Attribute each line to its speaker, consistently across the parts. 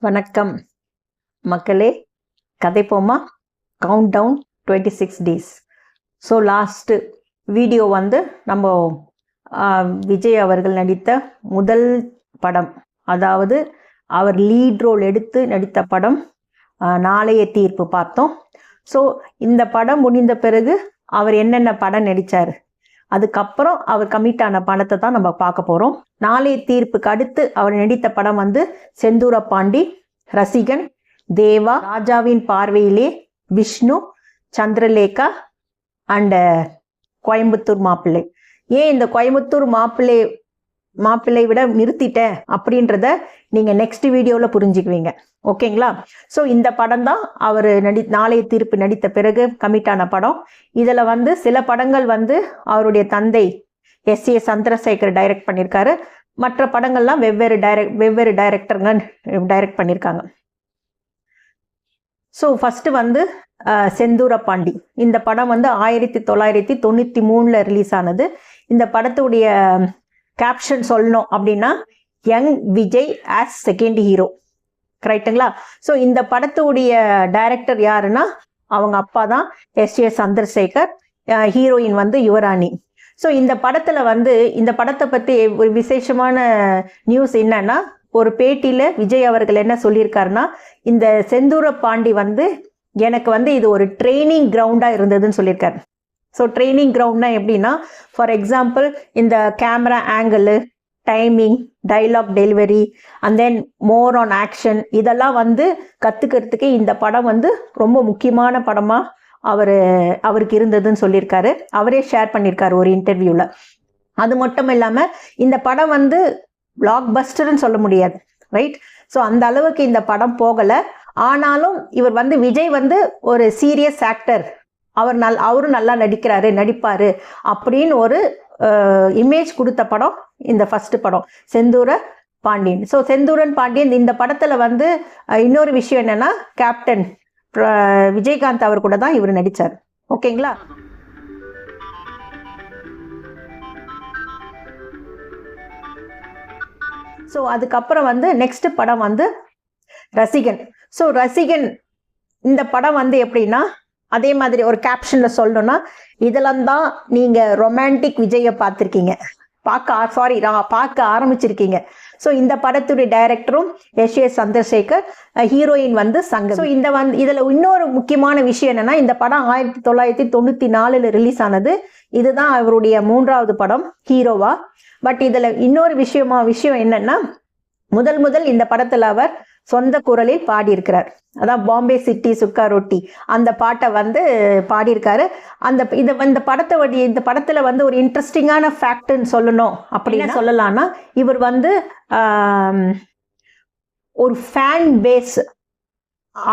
Speaker 1: வணக்கம் மக்களே, கதை போமா. Count down 26 days. So last video வந்து நம்ம விஜய் அவர்கள் நடித்த முதல் படம், அதாவது அவர் லீட் ரோல் எடுத்து நடித்த படம் நாளைய தீர்ப்பு பார்த்தோம். ஸோ இந்த படம் முடிந்த பிறகு அவர் என்னென்ன படம் நடித்தார், அதுக்கப்புறம் அவர் கமிட் ஆன படத்தை தான் நம்ம பார்க்க போகிறோம். நாளைய தீர்ப்புக்கு அடுத்து அவர் நடித்த படம் வந்து செந்தூர பாண்டி, ரசிகன், தேவா, ராஜாவின் பார்வையிலே, விஷ்ணு, சந்திரலேகா அண்ட் கோயம்புத்தூர் மாப்பிள்ளை. ஏன் இந்த கோயம்புத்தூர் மாப்பிள்ளை விட நிறுத்திட்டேன் அப்படின்றத நீங்கள் நெக்ஸ்ட் வீடியோவில் புரிஞ்சுக்குவீங்க. ஓகேங்களா? ஸோ இந்த படம் தான் அவர் நாளைய தீர்ப்பு நடித்த பிறகு கமிட் ஆன படம். இதில் வந்து சில படங்கள் வந்து அவருடைய தந்தை எஸ்.ஏ. சந்திரசேகர் டைரக்ட் பண்ணியிருக்காரு. மற்ற படங்கள்லாம் வெவ்வேறு டைரக்டருங்க டைரக்ட் பண்ணியிருக்காங்க. ஸோ ஃபஸ்ட்டு வந்து செந்தூர பாண்டி. இந்த படம் வந்து 1993 ரிலீஸ் ஆனது. இந்த படத்துடைய கேப்ஷன் சொல்லணும் அப்படின்னா, young Vijay as second hero. கரெக்டுங்களா? ஸோ இந்த படத்துடைய டைரக்டர் யாருன்னா அவங்க அப்பா தான், எஸ்.ஏ. சந்திரசேகர். ஹீரோயின் வந்து யுவராணி. ஸோ இந்த படத்தில் வந்து இந்த படத்தை பற்றி ஒரு விசேஷமான நியூஸ் என்னன்னா, ஒரு பேட்டியில் விஜய் அவர்கள் என்ன சொல்லியிருக்காருன்னா, இந்த செந்தூர பாண்டி வந்து எனக்கு வந்து இது ஒரு ட்ரைனிங் கிரவுண்டாக இருந்ததுன்னு சொல்லியிருக்காரு. ஸோ ட்ரைனிங் கிரவுண்ட்னா எப்படின்னா, ஃபார் எக்ஸாம்பிள் இந்த camera angle, timing, dialogue delivery and then more on action, இதெல்லாம் வந்து கற்றுக்கிறதுக்கு இந்த படம் வந்து ரொம்ப முக்கியமான படமாக அவருக்கு இருந்ததுன்னு சொல்லியிருக்காரு. அவரே ஷேர் பண்ணியிருக்காரு ஒரு இன்டர்வியூவில். அது மட்டும் இல்லாமல் இந்த படம் வந்து பிளாக் பஸ்டர்ன்னு சொல்ல முடியாது, ரைட்? ஸோ அந்த அளவுக்கு இந்த படம் போகலை. ஆனாலும் இவர் வந்து விஜய் வந்து ஒரு சீரியஸ் ஆக்டர், அவரும் நல்லா நடிப்பார் அப்படின்னு ஒரு இமேஜ் கொடுத்த படம் இந்த ஃபர்ஸ்ட் படம் செந்தூர பாண்டியன். ஸோ செந்தூரன் பாண்டியன் இந்த படத்தில் வந்து இன்னொரு விஷயம் என்னன்னா, கேப்டன் விஜயகாந்த் அவர் கூட தான் இவர் நடித்தார். ஓகேங்களா? ஸோ அதுக்கப்புறம் வந்து நெக்ஸ்ட் படம் வந்து ரசிகன். ஸோ ரசிகன் இந்த படம் வந்து எப்படின்னா, அதே மாதிரி ஒரு கேப்ஷனில் சொல்லணும்னா, இதெல்லாம் தான் நீங்கள் ரொமான்டிக் விஜயை பார்த்துருக்கீங்க, பார்க்க ஆரம்பிச்சிருக்கீங்க. ஸோ இந்த படத்துடைய டைரக்டரும் எஸ்.ஏ. சந்திரசேகர், ஹீரோயின் வந்து சங்கம். ஸோ இதில் இன்னொரு முக்கியமான விஷயம் என்னென்னா, இந்த படம் 1994 ரிலீஸ் ஆனது. இதுதான் அவருடைய 3வது படம் ஹீரோவா. பட் இதில் இன்னொரு விஷயம் என்னென்னா, முதல் இந்த படத்தில் அவர் சொந்த குரலில் பாடியிருக்கிறார். அதான் பாம்பே சிட்டி சுக்கா ரொட்டி அந்த பாட்டை வந்து பாடியிருக்காரு. இந்த படத்தில் வந்து ஒரு இன்ட்ரெஸ்டிங்கான ஃபேக்ட்னு சொல்லணும் அப்படின்னு சொல்லலாம்னா, இவர் வந்து ஒரு ஃபேன் பேஸ்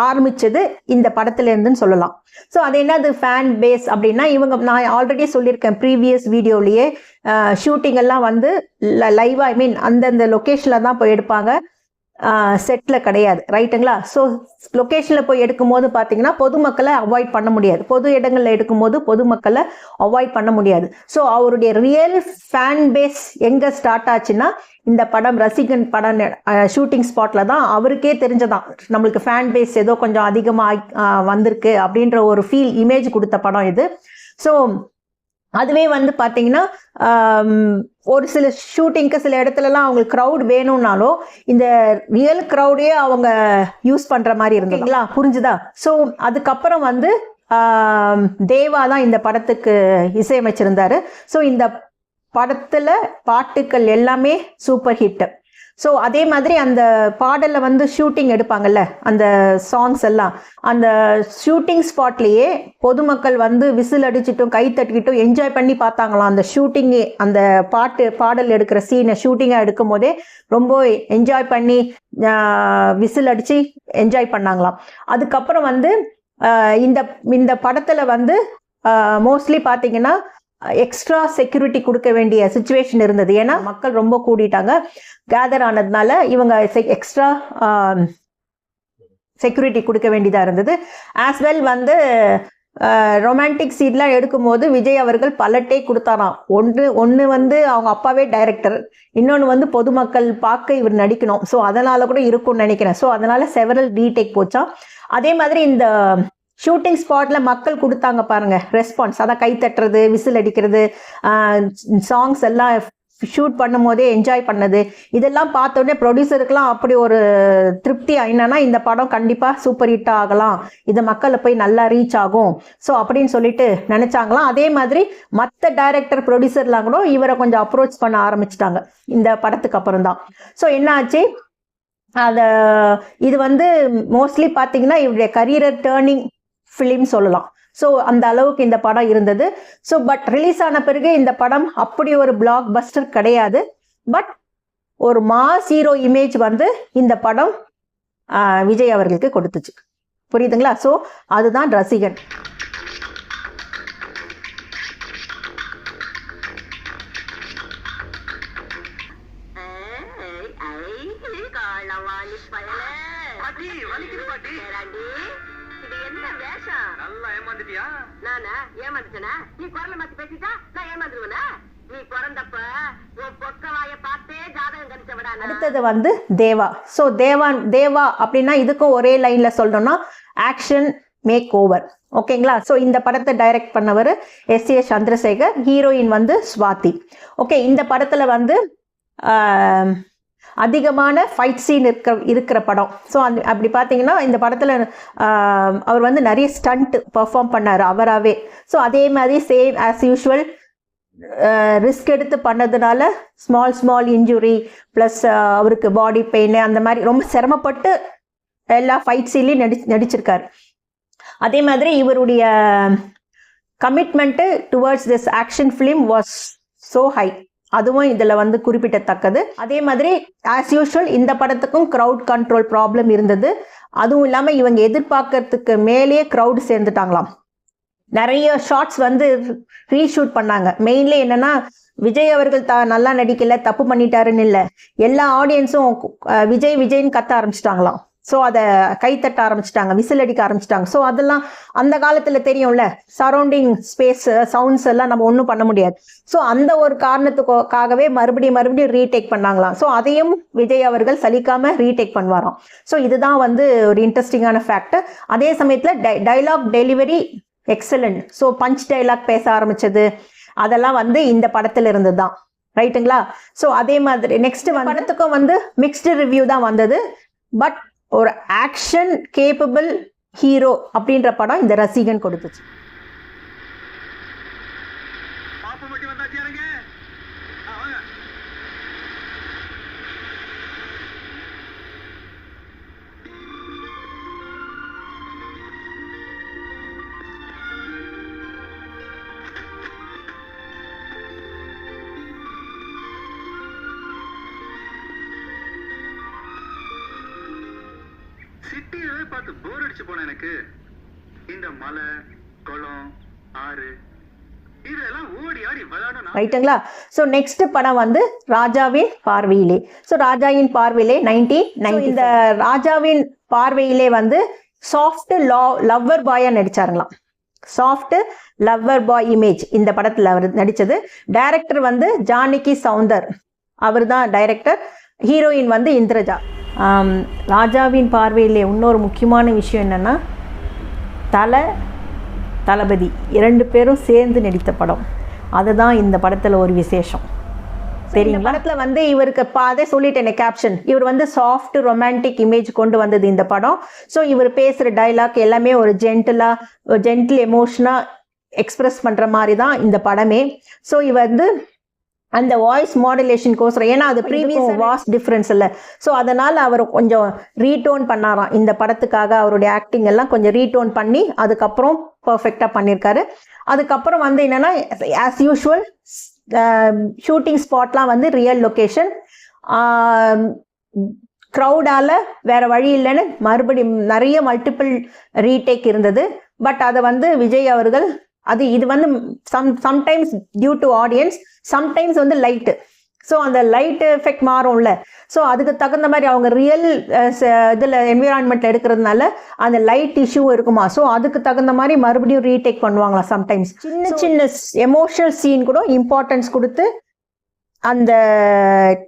Speaker 1: ஆரம்பிச்சது இந்த படத்துல இருந்துன்னு சொல்லலாம். ஸோ அது என்னது ஃபேன் பேஸ் அப்படின்னா, நான் ஆல்ரெடி சொல்லியிருக்கேன் ப்ரீவியஸ் வீடியோலேயே, ஷூட்டிங் எல்லாம் வந்து லைவாக, ஐ மீன் அந்தந்த லொக்கேஷனில் தான் போய் எடுப்பாங்க, செட்டில் கிடையாது, ரைட்டுங்களா? ஸோ லொக்கேஷனில் போய் எடுக்கும்போது பார்த்தீங்கன்னா பொதுமக்களை அவாய்ட் பண்ண முடியாது. பொது இடங்களில் எடுக்கும்போது பொதுமக்களை அவாய்ட் பண்ண முடியாது. ஸோ அவருடைய ரியல் ஃபேன் பேஸ் எங்கே ஸ்டார்ட் ஆச்சுன்னா, இந்த படம் ரசிகன் படம் ஷூட்டிங் ஸ்பாட்டில் தான் அவருக்கே தெரிஞ்சதான், நம்மளுக்கு ஃபேன் பேஸ் ஏதோ கொஞ்சம் அதிகமாக வந்திருக்கு அப்படின்ற ஒரு இமேஜ் கொடுத்த படம் இது. ஸோ அதுவே வந்து பார்த்தீங்கன்னா, ஒரு சில ஷூட்டிங்க்கு சில இடத்துலலாம் அவங்களுக்கு க்ரௌட் வேணும்னாலும் இந்த ரியல் க்ரௌடே அவங்க யூஸ் பண்ணுற மாதிரி இருந்தீங்களா? புரிஞ்சுதா? ஸோ அதுக்கப்புறம் வந்து தேவா தான் இந்த படத்துக்கு இசையமைச்சிருந்தாரு. ஸோ இந்த படத்தில் பாட்டுக்கள் எல்லாமே சூப்பர் ஹிட். ஸோ அதே மாதிரி அந்த பாடலில் வந்து ஷூட்டிங் எடுப்பாங்கல்ல, அந்த சாங்ஸ் எல்லாம் அந்த ஷூட்டிங் ஸ்பாட்லேயே பொதுமக்கள் வந்து விசில் அடிச்சிட்டும் கை தட்டிக்கிட்டும் என்ஜாய் பண்ணி பார்த்தாங்களாம். அந்த ஷூட்டிங்கு, அந்த பாடல் எடுக்கிற சீனை ஷூட்டிங்காக எடுக்கும் போதே ரொம்ப என்ஜாய் பண்ணி விசில் அடித்து என்ஜாய் பண்ணாங்களாம். அதுக்கப்புறம் வந்து இந்த படத்தில் வந்து மோஸ்ட்லி பார்த்தீங்கன்னா எக்ஸ்ட்ரா செக்யூரிட்டி கொடுக்க வேண்டிய சிச்சுவேஷன் இருந்தது. ஏன்னா மக்கள் ரொம்ப கூடிட்டாங்க, கேதர் ஆனதுனால இவங்க எக்ஸ்ட்ரா செக்யூரிட்டி கொடுக்க வேண்டியதாக இருந்தது. ஆஸ் வெல் வந்து ரொமான்டிக் சீன்லாம் எடுக்கும்போது விஜய் அவர்கள் பல டேக் கொடுத்தாராம். ஒன்று வந்து அவங்க அப்பாவே டைரக்டர், இன்னொன்று வந்து பொதுமக்கள் பார்க்க இவர் நடிக்கணும். ஸோ அதனால கூட இருக்கும்னு நினைக்கிறேன். ஸோ அதனால செவரல் ரீடேக் போச்சான். அதே மாதிரி இந்த ஷூட்டிங் ஸ்பாட்ல மக்கள் கொடுத்தாங்க பாருங்க ரெஸ்பான்ஸ், அதான் கை தட்டுறது, விசில் அடிக்கிறது, சாங்ஸ் எல்லாம் ஷூட் பண்ணும் போதே என்ஜாய் பண்ணது, இதெல்லாம் பார்த்தோடனே ப்ரொடியூசருக்குலாம் அப்படி ஒரு திருப்தி. என்னன்னா இந்த படம் கண்டிப்பாக சூப்பர் ஹிட் ஆகலாம், இது மக்களை போய் நல்லா ரீச் ஆகும், ஸோ அப்படின்னு சொல்லிட்டு நினைச்சாங்களாம். அதே மாதிரி மற்ற டைரக்டர் ப்ரொடியூசர்லாம் கூட இவரை கொஞ்சம் அப்ரோச் பண்ண ஆரம்பிச்சிட்டாங்க இந்த படத்துக்கு அப்புறம் தான். ஸோ என்ன ஆச்சு, இது வந்து மோஸ்ட்லி பார்த்தீங்கன்னா இவருடைய கரியர் டேர்னிங் ஃபிலிம் சொல்லலாம். ஸோ அந்த அளவுக்கு இந்த படம் இருந்தது. ஸோ பட் ரிலீஸ் ஆன பிறகு இந்த படம் அப்படி ஒரு பிளாக் பஸ்டர் கிடையாது. பட் ஒரு மாஸ் ஹீரோ இமேஜ் வந்து இந்த படம் விஜய் அவர்களுக்கு கொடுத்துச்சு. புரியுதுங்களா? ஸோ அதுதான் ரசிகன். அடுத்தது வந்து தேவா. ஸோ தேவா அப்படின்னா இதுக்கும் ஒரே லைன்ல சொல்லணும்னா ஆக்ஷன் மேக் ஓவர். ஓகேங்களா? ஸோ இந்த படத்தை டைரக்ட் பண்ணவர் எஸ்.ஏ. சந்திரசேகர், ஹீரோயின் வந்து ஸ்வாதி. ஓகே, இந்த படத்துல வந்து அதிகமான ஃபைட் சீன் இருக்கிற படம். ஸோ அப்படி பார்த்தீங்கன்னா இந்த படத்தில் அவர் வந்து நிறைய ஸ்டண்ட் பர்ஃபார்ம் பண்ணார் அவராகவே. ஸோ அதே மாதிரி சேம் ஆஸ் யூஷுவல் ரிஸ்க் எடுத்து பண்ணதுனால ஸ்மால் இன்ஜுரி ப்ளஸ் அவருக்கு பாடி பெயின் அந்த மாதிரி ரொம்ப சிரமப்பட்டு எல்லா ஃபைட் சீன்லையும் நடிச்சிருக்காரு. அதே மாதிரி இவருடைய commitment towards this action film was so high, அதுவும் இதில் வந்து குறிப்பிடத்தக்கது. அதே மாதிரி ஆஸ் யூஷுவல் இந்த படத்துக்கும் க்ரௌட் கண்ட்ரோல் ப்ராப்ளம் இருந்தது. அதுவும் இல்லாமல் இவங்க எதிர்பார்க்கறதுக்கு மேலேயே க்ரௌட் சேர்ந்துட்டாங்களாம். நிறைய ஷார்ட்ஸ் வந்து ரீஷூட் பண்ணாங்க. மெயின்லி என்னன்னா விஜய் அவர்கள் நல்லா நடிக்கல, தப்பு பண்ணிட்டாருன்னு இல்லை, எல்லா ஆடியன்ஸும் விஜய்ன்னு கத்த ஆரம்பிச்சிட்டாங்களாம். ஸோ அதை கைத்தட்ட ஆரம்பிச்சிட்டாங்க, விசில் அடிக்க ஆரம்பிச்சிட்டாங்க. ஸோ அதெல்லாம் அந்த காலத்தில் தெரியும்ல, சரௌண்டிங் ஸ்பேஸ் சவுண்ட்ஸ் எல்லாம் நம்ம ஒன்றும் பண்ண முடியாது. ஸோ அந்த ஒரு காரணத்துக்காகவே மறுபடியும் ரீடேக் பண்ணாங்களாம். ஸோ அதையும் விஜய் அவர்கள் சலிக்காமல் ரீடேக் பண்ணுவாராம். ஸோ இதுதான் வந்து ஒரு இன்ட்ரெஸ்டிங்கான ஃபேக்ட். அதே சமயத்தில் dialogue delivery excellent. So punch dialogue பேச ஆரம்பிச்சது அதெல்லாம் வந்து இந்த படத்தில் இருந்து தான். ரைட்டுங்களா? ஸோ அதே மாதிரி நெக்ஸ்ட் படத்துக்கும் வந்து மிக்ஸ்டு ரிவ்யூ தான் வந்தது. பட் ஒரு ஆக்ஷன் கேப்பபிள் ஹீரோ அப்படின்ற படம் இந்த ரசிகன் கொடுத்துச்சு.
Speaker 2: சிட்டியவே பார்த்து போர் அடிச்சு போன எனக்கு இந்த மலை, குளம், ஆறு இதெல்லாம் ஓடி ஆடி விளையாடணும்.
Speaker 1: ரைட்டுங்களா? ஸோ நெக்ஸ்ட் படம் வந்து ராஜாவின் பார்வையிலே. ஸோ ராஜாவின் பார்வையிலே 1990. இந்த ராஜாவின் பார்வையிலே வந்து சாஃப்ட் லவ்வர் பாயா நடிச்சாருங்களாம். சாஃப்ட் லவ்வர் பாய் இமேஜ் இந்த படத்தில் அவர் நடித்தது. டைரக்டர் வந்து ஜானகி சவுந்தர், அவர் தான் டைரக்டர். ஹீரோயின் வந்து இந்திரஜா. ராஜாவின் பார்வையிலே இன்னொரு முக்கியமான விஷயம் என்னென்னா தளபதி 2 பேரும் சேர்ந்து நடித்த படம். அதுதான் இந்த படத்தில் ஒரு விசேஷம். சரிங்களா? படத்தில் வந்து இவருக்கு அதே சொல்லிட்டேன் கேப்ஷன், இவர் வந்து சாஃப்ட் ரொமான்டிக் இமேஜ் கொண்டு வந்தது இந்த படம். ஸோ இவர் பேசுகிற டைலாக் எல்லாமே ஒரு ஜென்டில் எமோஷனாக எக்ஸ்பிரஸ் பண்ணுற மாதிரி தான் இந்த படமே. ஸோ இவர் வந்து அந்த வாய்ஸ் மாடுலேஷனுக்கோசரம், ஏன்னா அது ப்ரீவியஸ் வாய்ஸ் டிஃப்ரென்ஸ் இல்லை, ஸோ அதனால் அவர் கொஞ்சம் ரீடோன் பண்ணாராம் இந்த படத்துக்காக. அவருடைய ஆக்டிங் எல்லாம் கொஞ்சம் ரீடோன் பண்ணி அதுக்கப்புறம் பர்ஃபெக்டாக பண்ணியிருக்காரு. அதுக்கப்புறம் வந்து என்னென்னா ஆஸ் யூஷுவல் ஷூட்டிங் ஸ்பாட்லாம் வந்து ரியல் லொக்கேஷன். க்ரௌடால் வேறு வழி இல்லைன்னு மறுபடியும் நிறைய மல்டிபிள் ரீடேக் இருந்தது. பட் அதை வந்து விஜய் அவர்கள் இது வந்து sometimes due to audience, sometimes வந்து லைட்டு. ஸோ அந்த லைட் எஃபெக்ட் மாறும்ல, ஸோ அதுக்கு தகுந்த மாதிரி அவங்க ரியல் இதில் என்விரான்மெண்ட்டில் எடுக்கிறதுனால அந்த லைட் இஷ்யூ இருக்குமா, ஸோ அதுக்கு தகுந்த மாதிரி மறுபடியும் ரீடேக் பண்ணுவாங்களா சம்டைம்ஸ். சின்ன சின்ன எமோஷனல் சீன் கூட இம்பார்ட்டன்ஸ் கொடுத்து அந்த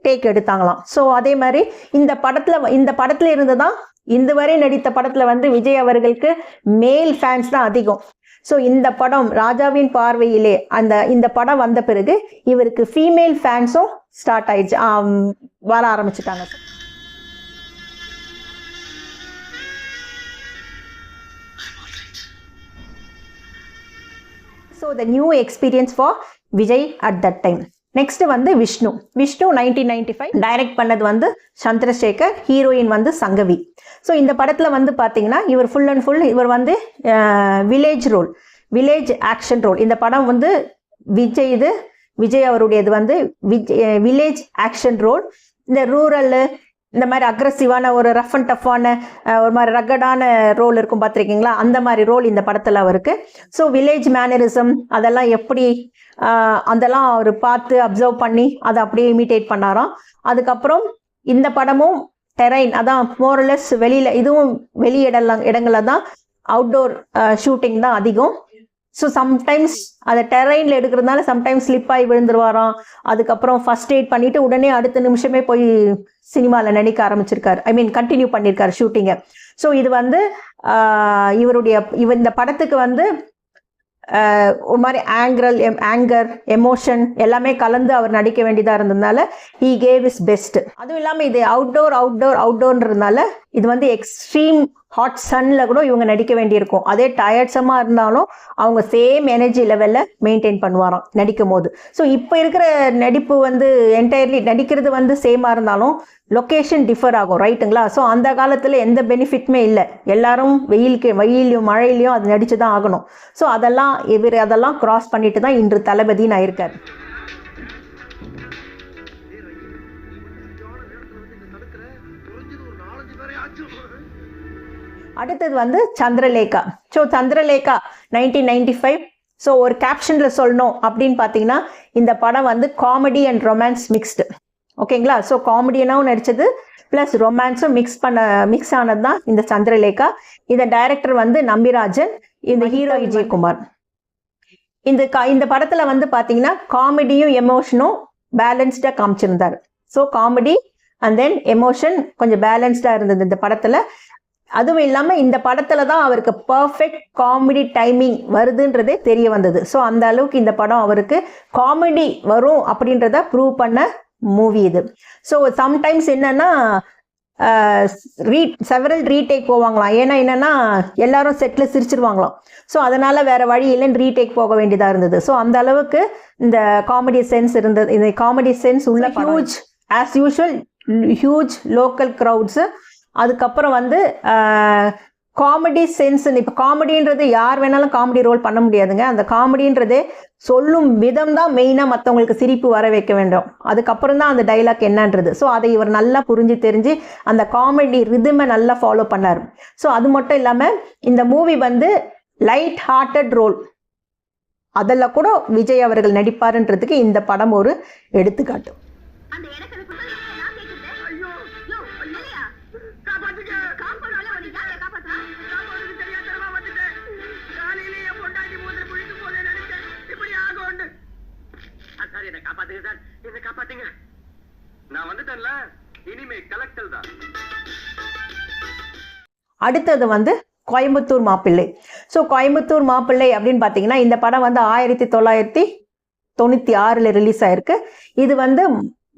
Speaker 1: டேக் எடுத்தாங்களாம். ஸோ அதே மாதிரி இந்த படத்தில் இருந்து தான் இந்த வரை நடித்த படத்தில் வந்து விஜய் அவர்களுக்கு மேல் ஃபேன்ஸ் தான் அதிகம். ஸோ இந்த படம் ராஜாவின் பார்வையிலே இந்த படம் வந்த பிறகு இவருக்கு ஃபீமேல் ஃபேன்ஸும் ஸ்டார்ட் ஆயிடுச்சு, வர ஆரம்பிச்சுட்டாங்க. So the new experience for Vijay at that time. Next வந்து விஷ்ணு 1995 டைரக்ட் பண்ணது வந்து சந்திரசேகர், ஹீரோயின் வந்து சங்கவி. ஸோ இந்த படத்தில் வந்து பார்த்தீங்கன்னா இவர் ஃபுல் அண்ட் ஃபுல் இவர் வந்து வில்லேஜ் ஆக்ஷன் ரோல். இந்த படம் வந்து விஜய் அவருடையது வந்து வில்லேஜ் ஆக்ஷன் ரோல். இந்த ரூரல் இந்த மாதிரி அக்ரெசிவான ஒரு ரஃப் அண்ட் டஃப்பான ஒரு மாதிரி ரக்கடான ரோல் இருக்கும் பார்த்துருக்கீங்களா, அந்த மாதிரி ரோல் இந்த படத்தில் அவருக்கு. ஸோ வில்லேஜ் மேனரிசம் அதெல்லாம் எப்படி அதெல்லாம் அவர் பார்த்து அப்சர்வ் பண்ணி அதை அப்படியே இமிட்டேட் பண்ணாராம். அதுக்கப்புறம் இந்த படமும் டெரைன், அதான் மோரலஸ் வெளியில், இதுவும் வெளி இடங்கள்ல தான் அவுட்டோர் ஷூட்டிங் தான் அதிகம். ஸோ சம்டைம்ஸ் அதை டெரைனில் எடுக்கிறதுனால சம்டைம்ஸ் ஸ்லிப் ஆகி விழுந்துருவாராம். அதுக்கப்புறம் ஃபர்ஸ்ட் எய்ட் பண்ணிவிட்டு உடனே அடுத்த நிமிஷமே போய் சினிமாவில் நடிக்க ஆரம்பிச்சிருக்காரு, கண்டினியூ பண்ணியிருக்காரு ஷூட்டிங்கை. ஸோ இது வந்து இந்த படத்துக்கு வந்து ஒரு மாதிரி ஆங்கர் எமோஷன் எல்லாமே கலந்து அவர் நடிக்க வேண்டியதாக இருந்ததுனால ஹீ கேவ் இஸ் பெஸ்ட். அதுவும் இல்லாமல் இது அவுட்டோர்ன்றதுனால இது வந்து எக்ஸ்ட்ரீம் ஹாட் சன்னில் கூட இவங்க நடிக்க வேண்டியிருக்கும். அதே டயர்ட்ஸமாக இருந்தாலும் அவங்க சேம் எனர்ஜி லெவலில் மெயின்டைன் பண்ணுவாராம் நடிக்கும் போது. ஸோ இப்போ இருக்கிற நடிப்பு வந்து என்டையர்லி நடிக்கிறது வந்து சேமாக இருந்தாலும் லொக்கேஷன் டிஃபர் ஆகும், ரைட்டுங்களா? ஸோ அந்த காலத்தில் எந்த பெனிஃபிட்டுமே இல்லை, எல்லாரும் வெயிலையும் மழையிலையும் அது நடிச்சு தான் ஆகணும். ஸோ அதெல்லாம் கிராஸ் பண்ணிட்டு தான் இன்று தளபதின்னு ஆயிருக்காரு. அடுத்தது வந்து சந்திரலேகா. ஸோ சந்திரலேகா 1995. ஸோ ஒரு கேப்ஷனில் சொல்லணும் அப்படின்னு பார்த்தீங்கன்னா இந்த படம் வந்து காமெடி அண்ட் ரொமான்ஸ் மிக்ஸ்டு, ஓகேங்களா? ஸோ காமெடியனாகவும் நடித்தது ப்ளஸ் ரொமான்ஸும் மிக்ஸ் ஆனது தான் இந்த சந்திரலேகா. இந்த டைரக்டர் வந்து நம்பிராஜன், இந்த ஹீரோ விஜயகுமார். இந்த படத்தில் வந்து பார்த்தீங்கன்னா காமெடியும் எமோஷனும் பேலன்ஸ்டாக காமிச்சிருந்தார். So comedy and then emotion கொஞ்சம் பேலன்ஸ்டாக இருந்தது இந்த படத்தில். அதுவும் இல்லாமல் இந்த படத்தில் தான் அவருக்கு பர்ஃபெக்ட் காமெடி டைமிங் வருதுன்றதே தெரிய வந்தது. ஸோ அந்த அளவுக்கு இந்த படம் அவருக்கு காமெடி வரும் அப்படின்றத ப்ரூவ் பண்ண மூவி இது. ஸோ சம்டைம்ஸ் என்னன்னா செவரல் ரீடேக் போவாங்களாம். ஏன்னா என்னன்னா எல்லாரும் செட்டில் சிரிச்சிருவாங்களாம். ஸோ அதனால வேற வழி இல்லைன்னு ரீடேக் போக வேண்டியதாக இருந்தது. ஸோ அந்த அளவுக்கு இந்த காமெடி சென்ஸ் இருந்தது. இந்த காமெடி சென்ஸ் உள்ள huge as usual huge local crowds. அதுக்கப்புறம் வந்து காமெடி சென்ஸ். இப்போ காமெடின்றது யார் வேணாலும் காமெடி ரோல் பண்ண முடியாதுங்க. அந்த காமெடின்றதே சொல்லும் விதம் தான் மெயினாக மற்றவங்களுக்கு சிரிப்பு வர வைக்க வேண்டும். அதுக்கப்புறம் தான் அந்த டைலாக் என்னன்றது. ஸோ அதை இவர் நல்லா தெரிஞ்சு அந்த காமெடி ரிதமை நல்லா ஃபாலோ பண்ணார். ஸோ அது மட்டும் இல்லாமல் இந்த மூவி வந்து லைட் ஹார்ட்டட் ரோல் அதில் கூட விஜய் அவர்கள் நடிப்பாருன்றதுக்கு இந்த படம் ஒரு எடுத்துக்காட்டு. அடுத்தது வந்து கோயம்புத்தூர் மாப்பிள்ளை. ஸோ கோயம்புத்தூர் மாப்பிள்ளை அப்படின்னு பார்த்தீங்கன்னா இந்த படம் வந்து 1996 ரிலீஸ் ஆயிருக்கு. இது வந்து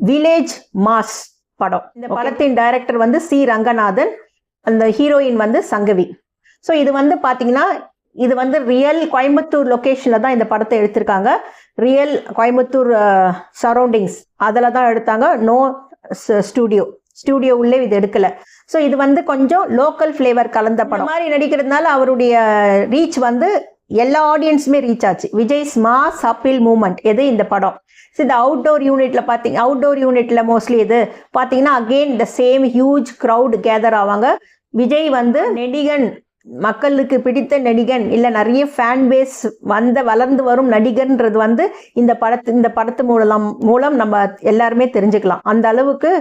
Speaker 1: வில்லேஜ் மாஸ் படம். இந்த படத்தின் டைரக்டர் வந்து சி ரங்கநாதன், அந்த ஹீரோயின் வந்து சங்கவி. ஸோ இது வந்து பார்த்தீங்கன்னா இது வந்து ரியல் கோயம்புத்தூர் லொக்கேஷனில் தான் இந்த படத்தை எடுத்திருக்காங்க. ரியல் கோயம்புத்தூர் சரௌண்டிங்ஸ் அதில் தான் எடுத்தாங்க. நோ ஸ்டூடியோ உள்ளே இது எடுக்கலை. ஸோ இது வந்து கொஞ்சம் லோக்கல் ஃப்ளேவர் கலந்த படம் மாதிரி நடிக்கிறதுனால அவருடைய ரீச் வந்து எல்லா ஆடியன்ஸுமே ரீச் ஆச்சு. விஜய்ஸ் மாஸ் அப்பீல் மூமெண்ட் எது இந்த படம். ஸோ இந்த அவுட்டோர் யூனிட்ல மோஸ்ட்லி இது பார்த்தீங்கன்னா again the same huge crowd gather ஆவாங்க. விஜய் வந்து நெடிகன் மக்களுக்கு பிடித்த நடிகன் இல்லை நிறைய ஃபேன் பேஸ் வளர்ந்து வரும் நடிகர்ன்றது வந்து இந்த படத்து மூலம் நம்ம எல்லாருமே தெரிஞ்சுக்கலாம். அந்த அளவுக்கு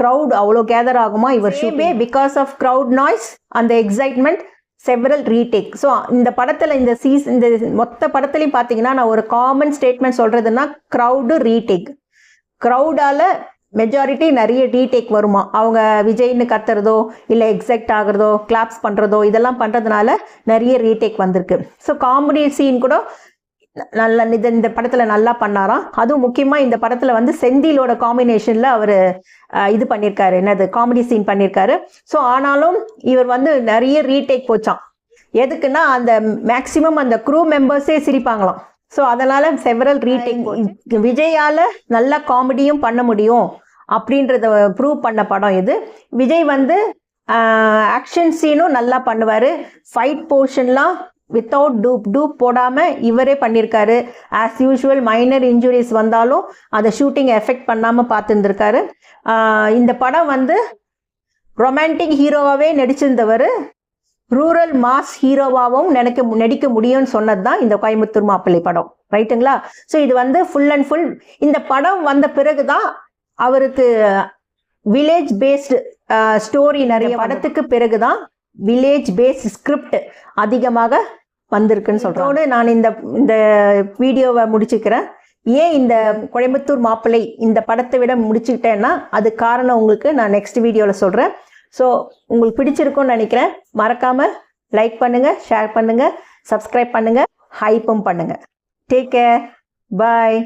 Speaker 1: க்ரௌட் அவ்வளோ கேதர் ஆகுமா இவர் ஷூவே பிகாஸ் ஆஃப் க்ரௌட் நாய்ஸ் அந்த எக்ஸைட்மெண்ட் செவரல் ரீடேக். ஸோ இந்த படத்தில் இந்த மொத்த படத்துலையும் பார்த்தீங்கன்னா நான் ஒரு காமன் ஸ்டேட்மெண்ட் சொல்கிறதுன்னா க்ரௌடு ரீடேக். க்ரௌடால் மெஜாரிட்டி நிறைய ரீடேக் வருமா, அவங்க விஜய்னு கத்துறதோ இல்லை எக்ஸைட் ஆகுறதோ கிளாப்ஸ் பண்ணுறதோ இதெல்லாம் பண்ணுறதுனால நிறைய ரீடேக் வந்திருக்கு. ஸோ காமெடி சீன் கூட நல்லா இந்த படத்தில் நல்லா பண்ணாராம். அதுவும் முக்கியமாக இந்த படத்தில் வந்து செந்திலோட காம்பினேஷனில் அவர் இது பண்ணியிருக்காரு, என்னது காமெடி சீன் பண்ணியிருக்காரு. ஸோ ஆனாலும் இவர் வந்து நிறைய ரீடேக் போச்சான். எதுக்குன்னா அந்த மேக்சிமம் அந்த க்ரூ மெம்பர்ஸே சிரிப்பாங்களாம். ஸோ அதனால் செவரல் ரீடேக். விஜயால் நல்லா காமெடியும் பண்ண முடியும் அப்படின்றத ப்ரூவ் பண்ண படம் இது. விஜய் வந்து ஆக்ஷன் சீனும் நல்லா பண்ணுவார். ஃபைட் போர்ஷன்லாம் வித்தவுட் டூப் போடாமல் இவரே பண்ணியிருக்காரு. ஆஸ் யூஷுவல் மைனர் இன்ஜுரிஸ் வந்தாலும் அதை ஷூட்டிங் எஃபெக்ட் பண்ணாமல் பார்த்துருந்துருக்காரு. இந்த படம் வந்து ரொமான்டிக் ஹீரோவாகவே நடிச்சிருந்தவர் ரூரல் மாஸ் ஹீரோவாகவும் நடிக்க முடியும்னு சொன்னது தான் இந்த கோயம்புத்தூர் மாப்பிள்ளை படம், ரைட்டுங்களா? ஸோ இது வந்து ஃபுல் அண்ட் ஃபுல் இந்த படம் வந்த பிறகு தான் அவருக்கு வில்லேஜ் பேஸ்டு ஸ்டோரி நிறைய படத்துக்கு பிறகு தான் வில்லேஜ் பேஸ்ட் ஸ்கிரிப்ட் அதிகமாக வந்திருக்குன்னு சொல்கிறோன்னு நான் இந்த வீடியோவை முடிச்சுக்கிறேன். ஏன் இந்த கோயம்புத்தூர் மாப்பிள்ளை இந்த படத்தை விட முடிச்சுக்கிட்டேன்னா அது காரணம் உங்களுக்கு நான் நெக்ஸ்ட் வீடியோவில் சொல்கிறேன். ஸோ உங்களுக்கு பிடிச்சிருக்கும்னு நினைக்கிறேன். மறக்காமல் லைக் பண்ணுங்கள், ஷேர் பண்ணுங்கள், சப்ஸ்கிரைப் பண்ணுங்கள், ஹைப்பும் பண்ணுங்கள். டேக் கேர், பாய்.